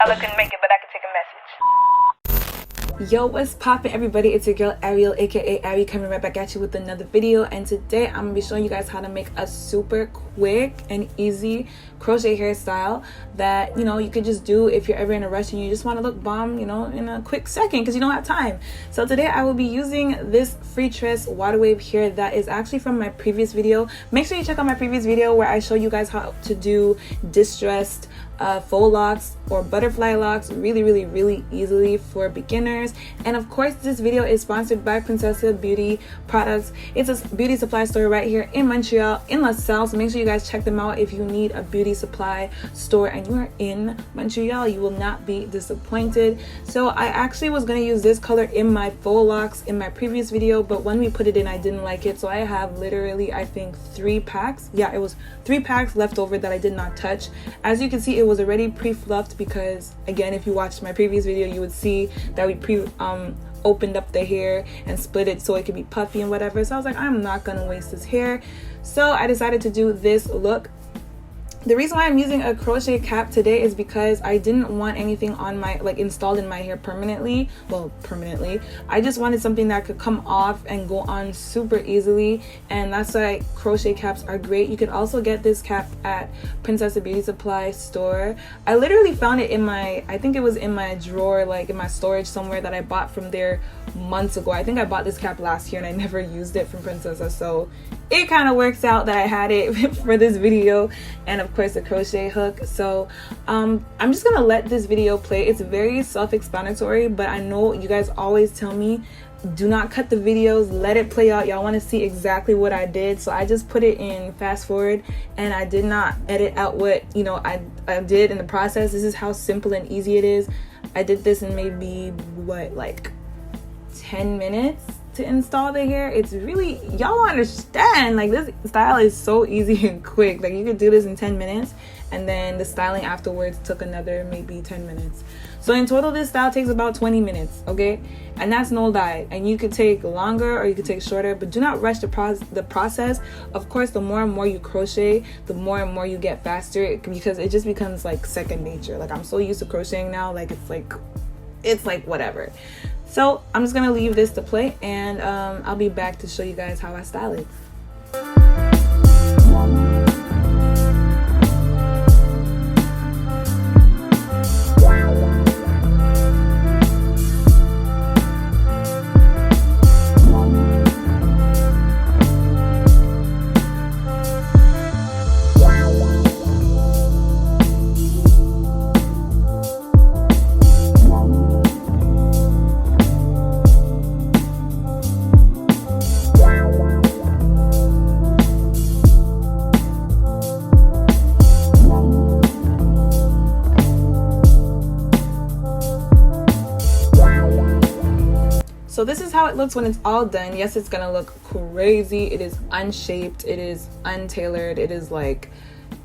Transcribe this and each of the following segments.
Taliah couldn't make it, but I could take a message. Yo, what's poppin', everybody? It's your girl Ariel, aka Ari, coming right back at you with another video. And today I'm gonna be showing you guys how to make a super quick and easy crochet hairstyle that, you know, you could just do if you're ever in a rush and you just want to look bomb, you know, in a quick second because you don't have time. So today I will be using this Freetress water wave hair that is actually from my previous video. Make sure you check out my previous video where I show you guys how to do distressed faux locks or butterfly locks really easily for beginners. And of course, this video is sponsored by Princessa beauty products. It's a beauty supply store right here in Montreal, in LaSalle, so make sure you guys check them out if you need a beauty supply store and you are in Montreal. You will not be disappointed. So I actually was going to use this color in my faux locks in my previous video, but when we put it in I didn't like it, so I have literally, I think, 3 packs. Yeah, it was 3 packs left over that I did not touch. As you can see, it was already pre-fluffed because, again, if you watched my previous video you would see that we opened up the hair and split it so it could be puffy and whatever. So I was like, I'm not gonna waste this hair, so I decided to do this look. The reason why I'm using a crochet cap today is because I didn't want anything on my, like, installed in my hair permanently. Well, permanently. I just wanted something that could come off and go on super easily, and that's why crochet caps are great. You can also get this cap at Princessa beauty supply store. I literally found it in my, I think it was in my drawer, like in my storage somewhere, that I bought from there months ago. I think I bought this cap last year and I never used it from Princessa, so it kind of works out that I had it for this video. And of course the crochet hook. So I'm just gonna let this video play. It's very self-explanatory, but I know you guys always tell me do not cut the videos, let it play out. Y'all want to see exactly what I did, so I just put it in fast forward and I did not edit out what, you know, I did in the process. This is how simple and easy it is. I did this in maybe what, like 10 minutes to install the hair. It's really, y'all understand, like, this style is so easy and quick. Like, you could do this in 10 minutes and then the styling afterwards took another maybe 10 minutes. So in total this style takes about 20 minutes, okay? And that's no lie. And you could take longer or you could take shorter, but do not rush the process. Of course, the more and more you crochet, the more and more you get faster, because it just becomes like second nature. Like, I'm so used to crocheting now, like it's like whatever. So I'm just gonna leave this to play, and I'll be back to show you guys how I style it. So this is how it looks when it's all done. Yes, it's gonna look crazy. It is unshaped, it is untailored, it is like,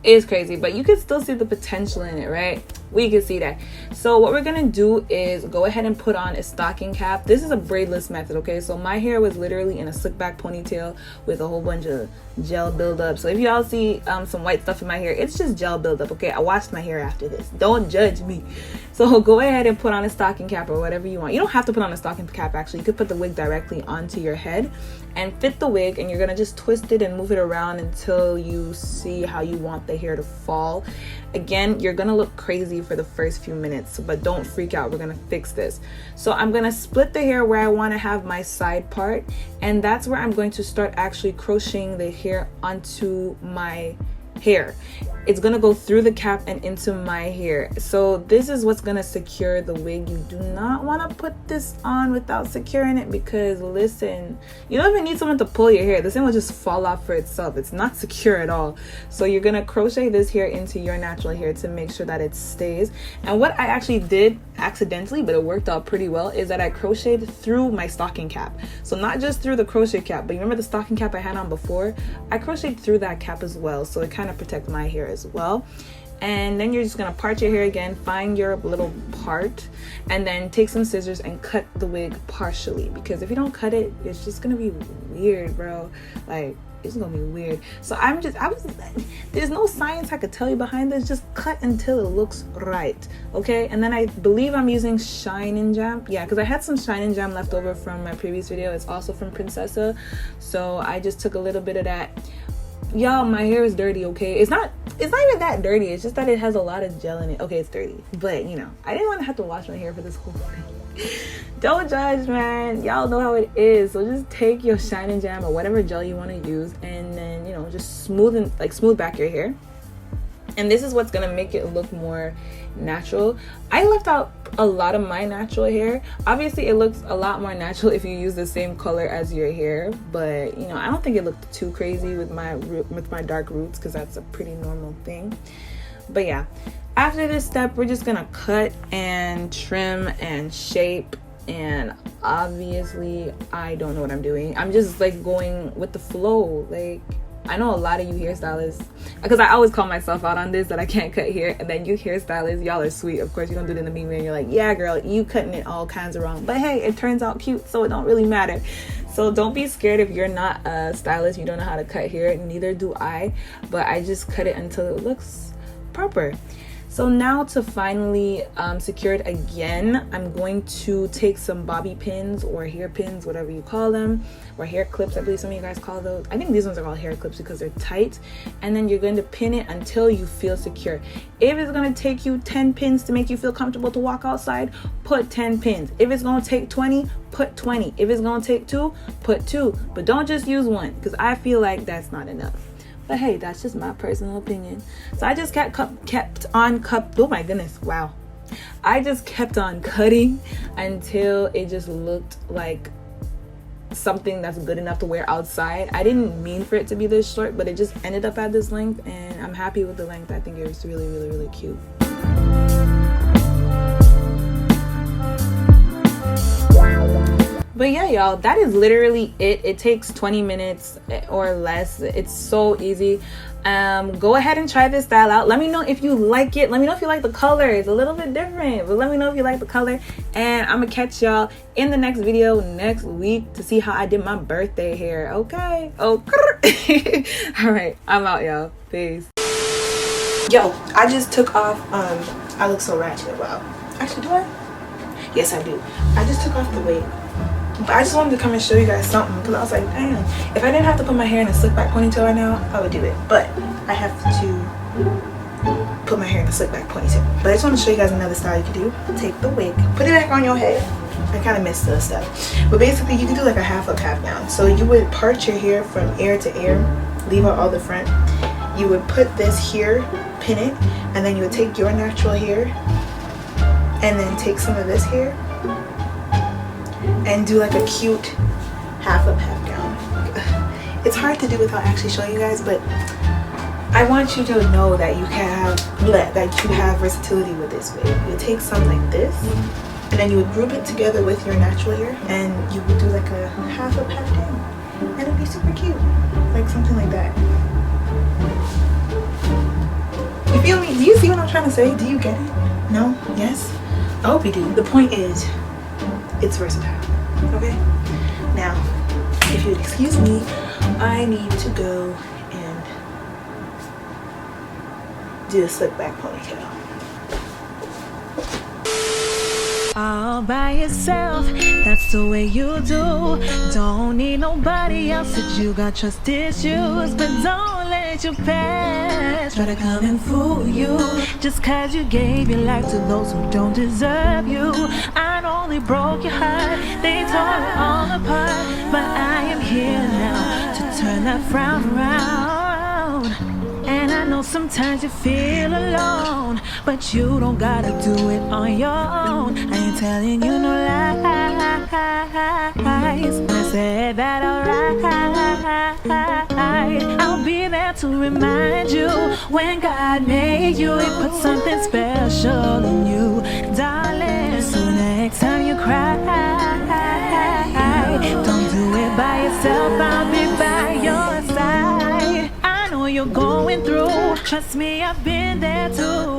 it is crazy, but you can still see the potential in it, right? We can see that. So what we're gonna do is go ahead and put on a stocking cap. This is a braidless method, okay? So my hair was literally in a slick back ponytail with a whole bunch of gel buildup. So if y'all see some white stuff in my hair, it's just gel buildup, okay? I washed my hair after this. Don't judge me. So go ahead and put on a stocking cap or whatever you want. You don't have to put on a stocking cap, actually. You could put the wig directly onto your head and fit the wig, and you're gonna just twist it and move it around until you see how you want the hair to fall. Again, you're gonna look crazy for the first few minutes, but don't freak out. We're gonna fix this. So I'm gonna split the hair where I want to have my side part, and that's where I'm going to start actually crocheting the hair onto my hair. It's gonna go through the cap and into my hair. So this is what's gonna secure the wig. You do not want to put this on without securing it, because listen, you don't even need someone to pull your hair. This thing will just fall off for itself. It's not secure at all. So you're gonna crochet this hair into your natural hair to make sure that it stays. And what I actually did accidentally, but it worked out pretty well, is that I crocheted through my stocking cap. So not just through the crochet cap, but you remember the stocking cap I had on before? I crocheted through that cap as well, so it kind of protects my hair as well. And then you're just gonna part your hair again, find your little part, and then take some scissors and cut the wig partially, because if you don't cut it, it's just gonna be weird, bro. Like, it's gonna be weird. So there's no science I could tell you behind this. Just cut until it looks right, okay? And then I believe I'm using Shine and Jam. Yeah, because I had some Shine and Jam left over from my previous video. It's also from Princessa, so I just took a little bit of that. Y'all, my hair is dirty, okay? It's not even that dirty. It's just that it has a lot of gel in it. Okay, it's dirty, but you know, I didn't want to have to wash my hair for this whole thing. Don't judge, man. Y'all know how it is. So just take your Shine and Jam or whatever gel you want to use, and then, you know, just smooth back your hair. And this is what's gonna make it look more natural. I left out a lot of my natural hair. Obviously it looks a lot more natural if you use the same color as your hair, but you know, I don't think it looked too crazy with my dark roots, because that's a pretty normal thing. But yeah, after this step, we're just gonna cut and trim and shape. And obviously I don't know what I'm doing. I'm just like going with the flow. Like, I know a lot of you hairstylists, because I always call myself out on this, that I can't cut hair, and then you hairstylists, y'all are sweet. Of course, you don't do it in the mean way, and you're like, yeah girl, you cutting it all kinds of wrong, but hey, it turns out cute, so it don't really matter. So don't be scared if you're not a stylist, you don't know how to cut hair, neither do I, but I just cut it until it looks proper. So now to finally secure it again, I'm going to take some bobby pins or hair pins, whatever you call them, or hair clips, I believe some of you guys call those. I think these ones are called hair clips because they're tight. And then you're going to pin it until you feel secure. If it's going to take you 10 pins to make you feel comfortable to walk outside, put 10 pins. If it's going to take 20, put 20. If it's going to take 2, put 2. But don't just use 1, because I feel like that's not enough. But hey, that's just my personal opinion. So I just kept on oh my goodness, wow. I just kept on cutting until it just looked like something that's good enough to wear outside. I didn't mean for it to be this short, but it just ended up at this length, and I'm happy with the length. I think it was really, really, really cute. But yeah, y'all, that is literally it. It takes 20 minutes or less. It's so easy. Go ahead and try this style out. Let me know if you like it. Let me know if you like the color. It's a little bit different, but let me know if you like the color. And I'm gonna catch y'all in the next video next week to see how I did my birthday hair. Okay? Oh, all right, I'm out, y'all. Peace. Yo, I just took off. I look so ratchet. Wow. Actually, do I? Yes, I do. I just took off the wig. But I just wanted to come and show you guys something, because I was like, damn, if I didn't have to put my hair in a slick back ponytail right now, I would do it. But I have to put my hair in a slick back ponytail. But I just want to show you guys another style you can do. Take the wig, put it back on your head. I kind of missed the stuff. But basically, you can do like a half up, half down. So you would part your hair from ear to ear, leave out all the front. You would put this here, pin it, and then you would take your natural hair and then take some of this hair and do like a cute half up, half down. It's hard to do without actually showing you guys, but I want you to know that you have versatility with this wig. You take some like this, and then you would group it together with your natural hair, and you would do like a half up, half down, and it'd be super cute, like something like that. You feel me? Do you see what I'm trying to say? Do you get it? No? Yes? I hope you do. The point is, it's versatile. Okay? Now, if you'd excuse me, I need to go and do a slick back ponytail. All by yourself, that's the way you do. Don't need nobody else if you got trust issues. But don't let your past try to come and fool you. Just cause you gave your life to those who don't deserve you. I only broke your heart, they tore it all apart. But I am here now to turn that frown around. And I know sometimes you feel alone, but you don't gotta do it on your own. I ain't telling you no lies. I said that alright. I'll be there to remind you when God made you, He put something special in you, darling. So next time you cry, don't do it by yourself. I'll be by your side. I know you're going through. Trust me, I've been there too.